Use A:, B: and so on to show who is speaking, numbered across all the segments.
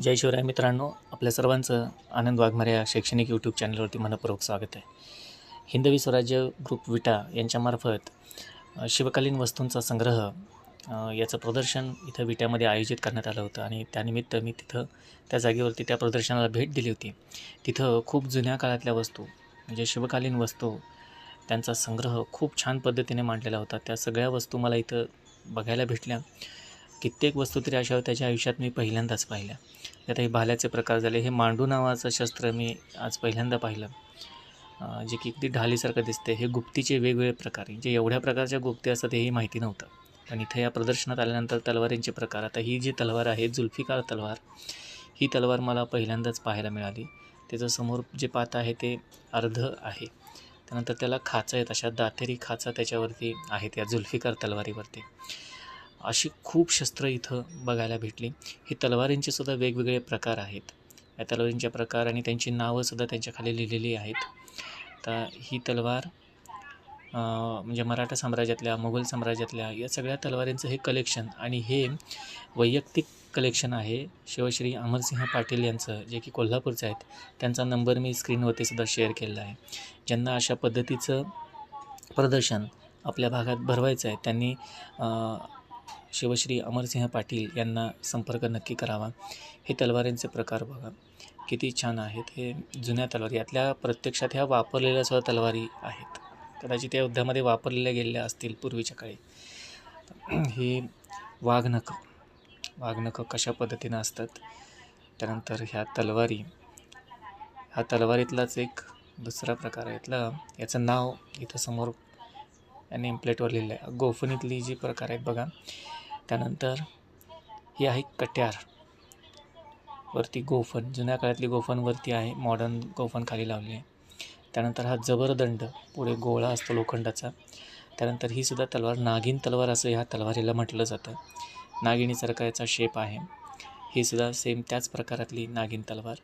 A: जय शिवराय मित्रांनो, आपल्या सर्वांचं आनंद वाघमारे या शैक्षणिक यूट्यूब चॅनलवरती मनपूर्वक स्वागत आहे. हिंदवी स्वराज्य ग्रुप विटा यांच्यामार्फत शिवकालीन वस्तूंचा संग्रह याचं प्रदर्शन इथं विट्यामध्ये आयोजित करण्यात आलं होतं आणि त्यानिमित्त मी तिथं त्या जागेवरती त्या प्रदर्शनाला भेट दिली होती. तिथं खूप जुन्या काळातल्या वस्तू म्हणजे शिवकालीन वस्तू त्यांचा संग्रह खूप छान पद्धतीने मांडलेला होता. त्या सगळ्या वस्तू मला इथं बघायला भेटल्या. कित्येक वस्तू तरी अशा त्याच्या आयुष्यात मी पहिल्यांदाच पाहिल्या. आता हे भाल्याचे प्रकार झाले. हे मांडू नावाचं शस्त्र मी आज पहिल्यांदा पाहिलं, जे की अगदी ढालीसारखं दिसते. हे गुप्तीचे वेगवेगळे प्रकार, जे एवढ्या प्रकारच्या गुप्ती असतात हेही माहिती नव्हतं. पण इथं या प्रदर्शनात आल्यानंतर तलवारींचे प्रकार, आता ही जी तलवार आहे जुल्फिकार तलवार, ही तलवार मला पहिल्यांदाच पाहायला मिळाली. त्याचं समोर जे पात आहे ते अर्ध आहे. त्यानंतर त्याला खाचा आहेत, अशा दातेरी खाचा त्याच्यावरती आहेत या जुल्फिकार तलवारीवरती. अशी खूप शस्त्र इथं बघायला भेटली. ही तलवारींचे सुद्धा वेगवेगळे प्रकार आहेत. या तलवारींचे प्रकार आणि त्यांची नावंसुद्धा त्यांच्याखाली लिहिलेली आहेत. तर ही तलवार म्हणजे मराठा साम्राज्यातल्या, मुघल साम्राज्यातल्या या सगळ्या तलवारींचं हे कलेक्शन, आणि हे वैयक्तिक कलेक्शन आहे शिवश्री अमरसिंह पाटील यांचं, जे की कोल्हापूरचे आहेत. त्यांचा नंबर मी स्क्रीनवरती सुद्धा शेअर केलेला आहे. ज्यांना अशा पद्धतीचं प्रदर्शन आपल्या भागात भरवायचं आहे त्यांनी शिवश्री अमरसिंह पाटील यांना संपर्क नक्की करावा. हे तलवारींचे प्रकार बघा किती छान आहेत. हे जुन्या तलवारी, यातल्या प्रत्यक्षात ह्या वापरलेल्या सुद्धा तलवारी आहेत. कदाचित या युद्धामध्ये वापरलेल्या गेलेल्या असतील पूर्वीच्या काळी. ही वाघनखं कशा पद्धतीनं असतात. त्यानंतर ह्या तलवारीतलाच एक दुसरा प्रकार आहे. याचं नाव इथं समोर या नेमप्लेटवर लिहिलं आहे. गोफणीतली जी प्रकार आहेत बघा. त्यानंतर ही आहे कट्यार, वरती गोफण, जुन्या काळातली गोफण वरती आहे, मॉडर्न गोफण खाली लावली आहे. त्यानंतर हा जबरदंड, पुढे गोळा असतो लोखंडाचा. त्यानंतर ही सुद्धा तलवार नागिन तलवार असं ह्या तलवारीला म्हटलं जातं. नागिनीसारखा याचा शेप आहे. ही सुद्धा सेम त्याच प्रकारातली नागिन तलवार.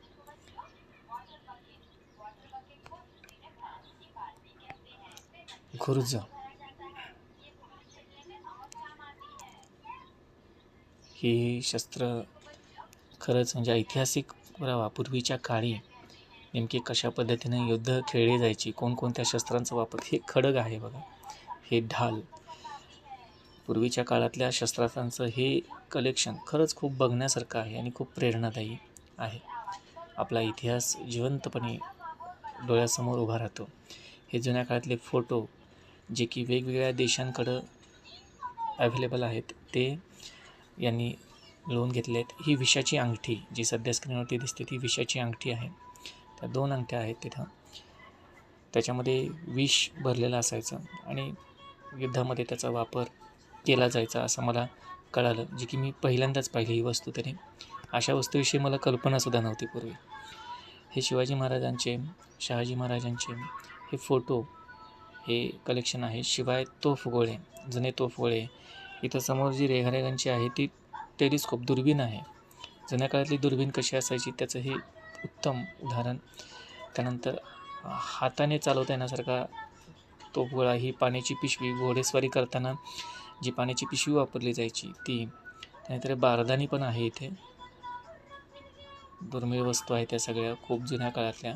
A: गुर्ज, ही शस्त्र खरंच म्हणजे ऐतिहासिक पुरावा. पूर्वीच्या काळी नेमकी कशा पद्धतीने युद्ध खेळली जायची, कोणकोणत्या शस्त्रांचा वापर. हे खडग आहे बघा, हे ढाल, पूर्वीच्या काळातल्या शस्त्रांचं हे कलेक्शन खरंच खूप बघण्यासारखं आहे आणि खूप प्रेरणादायी आहे. आपला इतिहास जिवंतपणे डोळ्यासमोर उभा राहतो. हे जुन्या काळातले फोटो जे की वेगवेगळ्या देशांकडं अवेलेबल आहेत ते यांनी लिहून घेतले आहेत. ही विषाची अंगठी जी सध्या स्क्रीनवरती दिसते ती विषाची अंगठी आहे. त्या 2 अंगठ्या आहेत तिथं. त्याच्यामध्ये विष भरलेलं असायचं आणि युद्धामध्ये त्याचा वापर केला जायचा असं मला कळालं, जे की मी पहिल्यांदाच पाहिली ही वस्तू. तरी अशा वस्तूविषयी मला कल्पनासुद्धा नव्हती पूर्वी. हे शिवाजी महाराजांचे, शहाजी महाराजांचे हे फोटो, हे कलेक्शन आहे. शिवाय तोफगोळे, जुने तोफगोळे. इथं समोर जी रेघारेघांची आहे ती टेलिस्कोप, दुर्बीण आहे. जुन्या काळातली दुर्बीण कशी असायची त्याचं हे उत्तम उदाहरण. त्यानंतर हाताने चालवता येण्यासारखा तोफगोळा, ही पाण्याची पिशवी, घोडेस्वारी करताना जी पाण्याची पिशवी वापरली जायची ती. त्यानंतर बारदानी पण आहे इथे. दुर्मिळ वस्तू आहेत त्या सगळ्या, खूप जुन्या काळातल्या.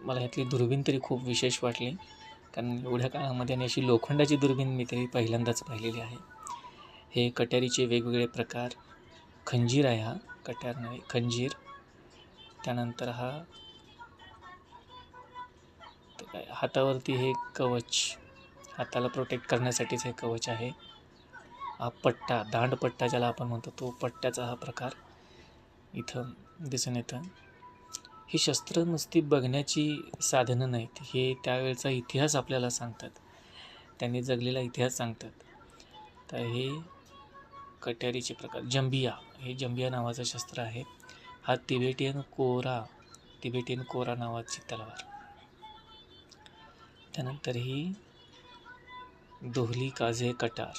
A: मला ह्यातली दुर्बीण तरी खूप विशेष वाटली, कारण एवढ्या काळामध्ये आणि अशी लोखंडाची दुर्बीण मी तरी पहिल्यांदाच पाहिलेली आहे. हे कट्यारीचे वेगवेगळे प्रकार. खंजीर आहे, हा कट्यार नाही, खंजीर. त्यानंतर हा काय हातावरती हे कवच, हाताला प्रोटेक्ट करण्यासाठीच हे कवच आहे. हा पट्टा, दांडपट्टा ज्याला आपण म्हणतो, तो पट्ट्याचा हा प्रकार इथं दिसून येतं. ही शस्त्र नुसती बघण्याची साधनं नाहीत, हे त्यावेळचा इतिहास आपल्याला सांगतात, त्यांनी जगलेला इतिहास सांगतात. तर हे कट्यारीचे प्रकार. जंबिया, हे जंबिया नावाचं शस्त्र आहे. हा तिबेटियन कोरा नावाची तलवार. त्यानंतर ही दोहली काझे कटार.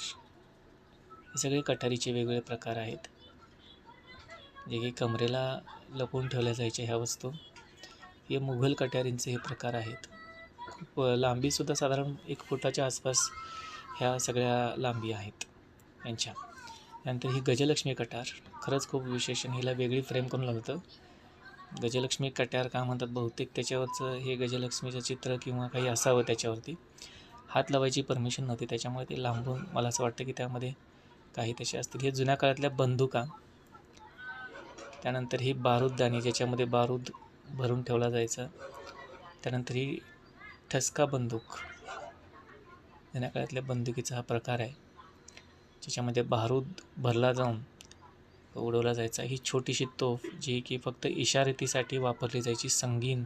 A: हे सगळे कटारीचे वेगवेगळे प्रकार आहेत, जे की कमरेला लपवून ठेवल्या जायचे ह्या वस्तू. हे मुघल कट्यारींचे हे प्रकार आहेत. खूप लांबीसुद्धा साधारण 1 फुटाच्या आसपास ह्या सगळ्या लांबी आहेत यांच्या. त्यानंतर ही गजलक्ष्मी कटार, खरंच खूप विशेष आणि हिला वेगळी फ्रेम करून लागतं. गजलक्ष्मी कट्यार का म्हणतात, बहुतेक त्याच्यावरचं हे गजलक्ष्मीचं चित्र किंवा काही असावं त्याच्यावरती. हात लावायची परमिशन नव्हती, त्याच्यामुळे ते लांबून मला असं वाटतं की त्यामध्ये काही तसे असतील. हे जुन्या काळातल्या बंदुका. त्यानंतर ही बारूददानी, ज्याच्यामध्ये बारूद भरून ठेवला जायचा. त्यानंतर ही ठसका बंदूक, जुन्या काळातल्या बंदुकीचा हा प्रकार आहे, ज्याच्यामध्ये बारूद भरला जाऊन उडवला जायचा. ही छोटीशी तोफ, जी की फक्त इशारतीसाठी वापरली जायची. संगीन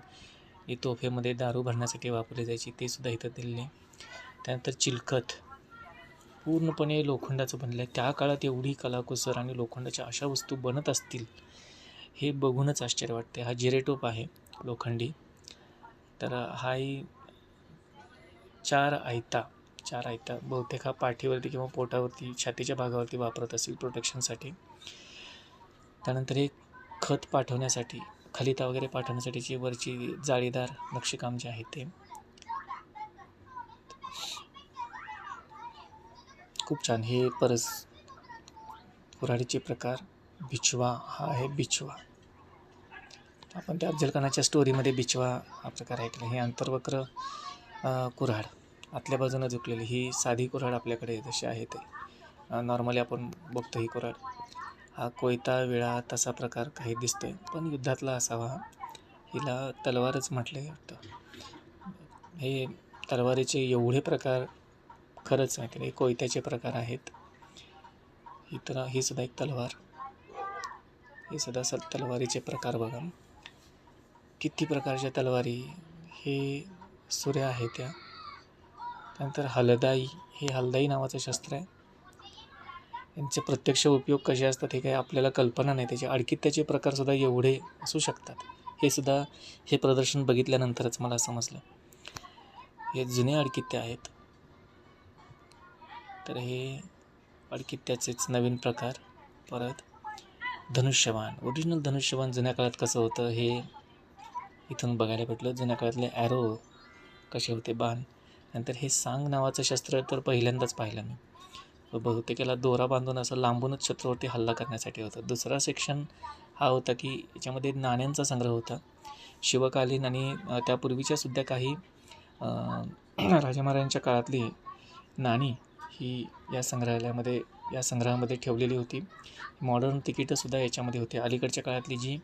A: ही तोफेमध्ये दारू भरण्यासाठी वापरली जायची, ते सुद्धा इथं दिलेले. त्यानंतर चिलखत, पूर्णपणे लोखंडाचं बनलेलं आहे. त्या काळात एवढी कलाकुसर आणि लोखंडाच्या अशा वस्तू बनत असतील हे बघूनच आश्चर्य वाटते. हा जिरेटोप आहे लोखंडी. तर हाही चार आयता बहुतेक हा पाठीवरती किंवा पोटावरती, छातीच्या भागावरती वापरत असेल प्रोटेक्शनसाठी. त्यानंतर हे खत पाठवण्यासाठी, खलिता वगैरे पाठवण्यासाठीची वरची जाळीदार नक्षीकाम जे आहे ते. खूप छान. हे परस कुऱ्हाडीचे प्रकार. बिछवा, हा आहे बिछवा. आपण त्या अफजलखानाच्या स्टोरीमध्ये बिछवा हा प्रकार ऐकला. हे अंतर्वक्र कुऱ्हाड, आतल्या बाजूनं झुकलेली. ही साधी कुऱ्हाड आपल्याकडे जशी आहे ते नॉर्मली आपण बघतो ही कुऱ्हाड. हा कोयता विळा तसा प्रकार काही दिसतोय, पण युद्धातला असावा. हिला तलवारच म्हटलं वाटतं. हे तलवारीचे एवढे प्रकार खरंच माहिती नाही. कोयत्याचे प्रकार आहेत. ही सुद्धा एक तलवार. हे सुद्धा तलवारीचे प्रकार बघा, किती प्रकारच्या तलवारी. हे सुऱ्या आहेत त्या. त्यानंतर हलदाई, हे हलदाई नावाचं शस्त्र आहे. यांचे प्रत्यक्ष उपयोग कसे असतात हे काही आपल्याला कल्पना नाही. त्याचे अडकित्त्याचे प्रकारसुद्धा एवढे असू शकतात, हे सुद्धा हे प्रदर्शन बघितल्यानंतरच मला समजलं. हे जुने अडकित्ते आहेत. तर हे अडकित्त्याचेच नवीन प्रकार. परत धनुष्यबाण, ओरिजिनल धनुष्यबाण जुन्या काळात कसं होतं हे इथून बघायला भेटलं. जुन्या काळातले ॲरो कसे होते, बाण. नंतर हे सांग नावाचं शस्त्र तर पहिल्यांदाच पाहिलं मी. बहुतेक याला दोरा बांधून असं लांबूनच शत्रूवरती हल्ला करण्यासाठी होतं. दुसरा सेक्शन हा होता की याच्यामध्ये नाण्यांचा संग्रह होता, शिवकालीन आणि त्यापूर्वीच्या सुद्धा काही राजा महाराजांच्या काळातली नाणी ही या संग्रहामध्ये ठेवलेली होती. मॉडर्न तिकीटंसुद्धा याच्यामध्ये होते. अलीकडच्या काळातली जी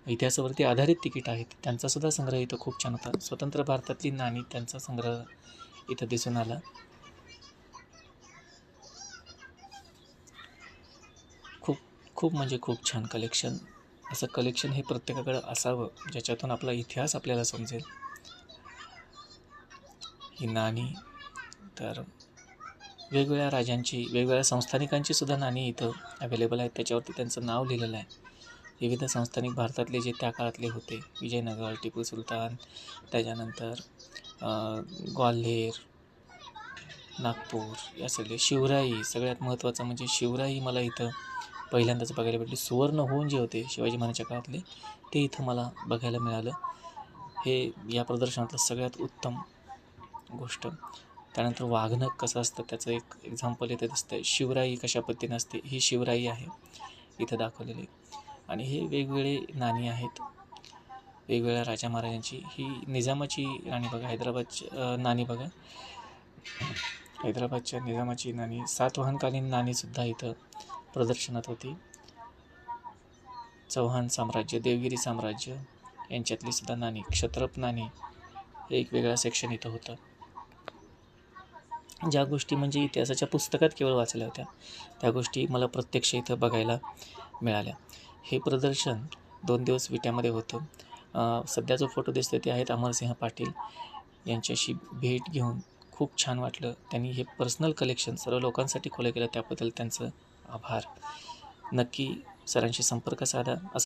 A: इतिहासावरती आधारित तिकीट आहेत त्यांचासुद्धा संग्रह इथं खूप छान होता. स्वतंत्र भारतातली नाणी, त्यांचा संग्रह इथं दिसून आला. खूप म्हणजे खूप छान कलेक्शन. असं कलेक्शन हे प्रत्येकाकडे असावं, ज्याच्यातून आपला इतिहास आपल्याला समजेल. ही नाणी तर वेगवेगळ्या राजांची, वेगवेगळ्या संस्थानिकांची सुद्धा नाणी इथं अवेलेबल आहेत. त्याच्यावरती त्यांचं नाव लिहिलेलं आहे. विविध संस्थानिक भारतातले जे त्या काळातले होते, विजयनगर, टिपू सुलतान, त्याच्यानंतर ग्वाल्हेर, नागपूर, या सगळे. शिवराई, सगळ्यात महत्त्वाचं म्हणजे शिवराई मला इथं पहिल्यांदाच बघायला भेटली. सुवर्ण होऊन जे होते शिवाजी महाराजांच्या काळातले, ते इथं मला बघायला मिळालं. हे या प्रदर्शनातलं सगळ्यात उत्तम गोष्ट. त्यानंतर वाघनख कसं असतं त्याचं एक एक्झाम्पल इथं दिसतं आहे. शिवराई कशा पद्धतीने असते, ही शिवराई आहे इथं दाखवलेली. आणि हे वेगवेगळे नाणी आहेत वेगवेगळ्या राजा महाराजांची. ही निजामाची राणी बघा, नाणी बघा, हैदराबादच्या निजामाची नाणी. सातवाहनकालीन नाणीसुद्धा इथं प्रदर्शनात होती. चौहान साम्राज्य, देवगिरी साम्राज्य यांच्यातली सुद्धा नाणी, क्षत्रप नाणी, हे एक वेगळा सेक्शन इथं होतं. ज्या गोष्टी म्हणजे इतिहासाच्या पुस्तकात केवळ वाचल्या होत्या, त्या गोष्टी मला प्रत्यक्ष इथं बघायला मिळाल्या. हे प्रदर्शन 2 दिवस विट्यामध्ये होतं. सध्या जो फोटो दिसतो ते आहेत अमरसिंह पाटील. यांच्याशी भेट घेऊन खूप छान वाटलं. त्यांनी हे पर्सनल कलेक्शन सर्व लोकांसाठी खुलं केलं, त्याबद्दल त्यांचं आभार. नक्की सरांशी संपर्क साधा.